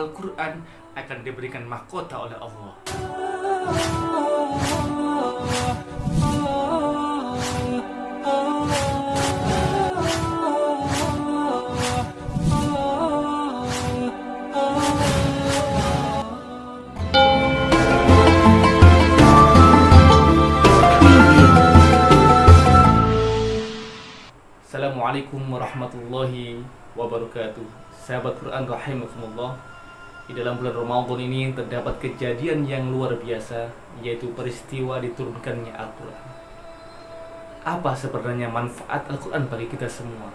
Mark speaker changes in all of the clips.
Speaker 1: Al-Quran akan diberikan mahkota oleh Allah. Assalamualaikum warahmatullahi wabarakatuh. Sahabat Quran rahimakumullah. Di dalam bulan Ramadan ini terdapat kejadian yang luar biasa, yaitu peristiwa diturunkannya Al-Quran. Apa sebenarnya manfaat Al-Quran bagi kita semua?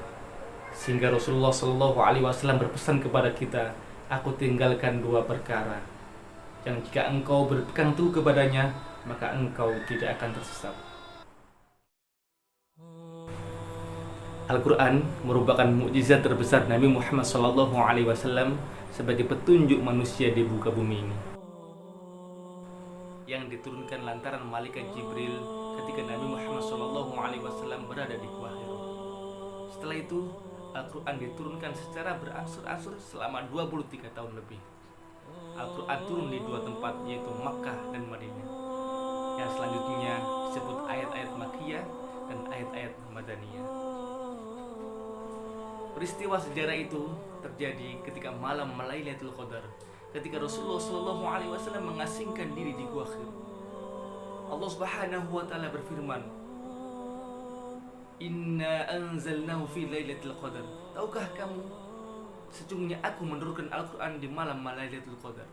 Speaker 1: Sehingga Rasulullah SAW berpesan kepada kita, aku tinggalkan dua perkara yang jika engkau berpegang teguh kepadanya, maka engkau tidak akan tersesat. Al-Quran merupakan mukjizat terbesar Nabi Muhammad SAW sebagai petunjuk manusia di muka bumi ini, yang diturunkan lantaran malaikat Jibril ketika Nabi Muhammad SAW berada di Gua Hira. Setelah itu, Al-Quran diturunkan secara berangsur-angsur selama 23 tahun lebih. Al-Quran turun di dua tempat, yaitu Makkah dan Madinah, yang selanjutnya disebut ayat-ayat Makkiyah dan ayat-ayat Madaniyah. Peristiwa sejarah itu terjadi ketika malam Lailatul Qadar, ketika Rasulullah SAW mengasingkan diri di Gua Hira. Allah Subhanahu wa taala berfirman, "Inna anzalnahu fi Lailatul Qadar." Tahukah kamu, sesungguhnya aku menurunkan Al-Quran di malam Lailatul Qadar.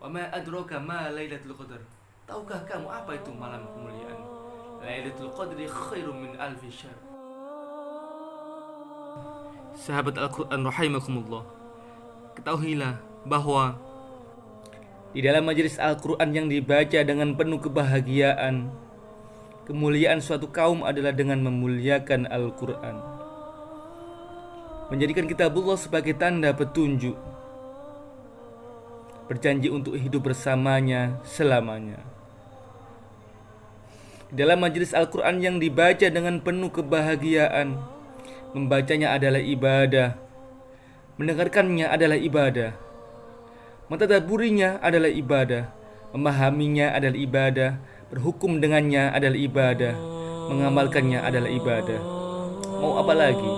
Speaker 1: Wa ma adraka ma Lailatul Qadar. Tahukah kamu apa itu malam kemuliaan? Lailatul Qadri khairum min alfi syahr. Sahabat Al-Quran rahimakumullah, ketahuilah bahwa di dalam majelis Al-Quran yang dibaca dengan penuh kebahagiaan, kemuliaan suatu kaum adalah dengan memuliakan Al-Quran, menjadikan kitabullah sebagai tanda petunjuk, berjanji untuk hidup bersamanya selamanya. Di dalam majelis Al-Quran yang dibaca dengan penuh kebahagiaan, membacanya adalah ibadah, mendengarkannya adalah ibadah, mentadabburinya adalah ibadah, memahaminya adalah ibadah, berhukum dengannya adalah ibadah, mengamalkannya adalah ibadah. Mau apa lagi?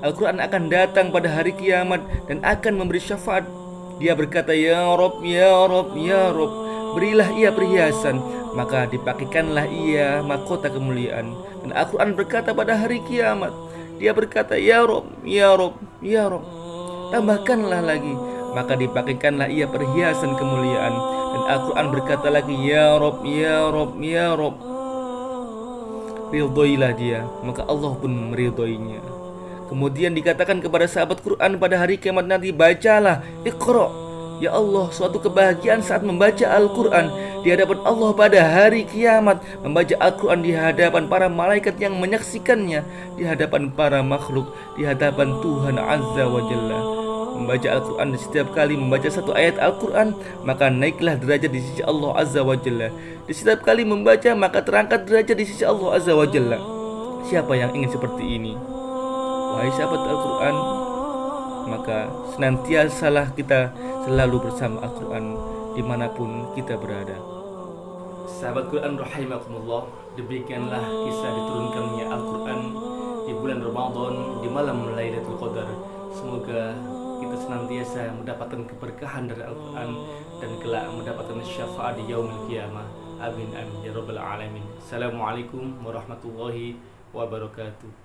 Speaker 1: Al-Quran akan datang pada hari kiamat dan akan memberi syafaat. Dia berkata, "Ya Rob, ya Rob, ya Rob." Berilah ia perhiasan, maka dipakaikanlah ia mahkota kemuliaan. Dan Al-Quran berkata pada hari kiamat, dia berkata, "Ya Rob, ya Rob, ya Rob." Tambahkanlah lagi, maka dipakaikanlah ia perhiasan kemuliaan. Dan Al-Quran berkata lagi, "Ya Rob, ya Rob, ya Rob." Ridhoilah dia, maka Allah pun meridhoinya. Kemudian dikatakan kepada sahabat Quran pada hari kiamat nanti, bacalah, Iqra. Ya Allah, suatu kebahagiaan saat membaca Al-Quran di hadapan Allah pada hari kiamat, membaca Al-Quran di hadapan para malaikat yang menyaksikannya, di hadapan para makhluk, di hadapan Tuhan Azza wa Jalla. Membaca Al-Quran, di setiap kali membaca satu ayat Al-Quran, maka naiklah derajat di sisi Allah Azza wa Jalla. Di setiap kali membaca, maka terangkat derajat di sisi Allah Azza wa Jalla. Siapa yang ingin seperti ini? Wahai sahabat Al-Quran, maka senantiasalah kita selalu bersama Al-Quran dimanapun kita berada. Sahabat Quran rahimakumullah, demikianlah kisah diturunkannya Al-Quran di bulan Ramadan di malam Lailatul Qadar. Semoga kita senantiasa mendapatkan keberkahan dari Al-Quran dan kelak mendapatkan syafaat di yaumil qiyamah. Amin amin ya rabbal alamin. Assalamualaikum warahmatullahi wabarakatuh.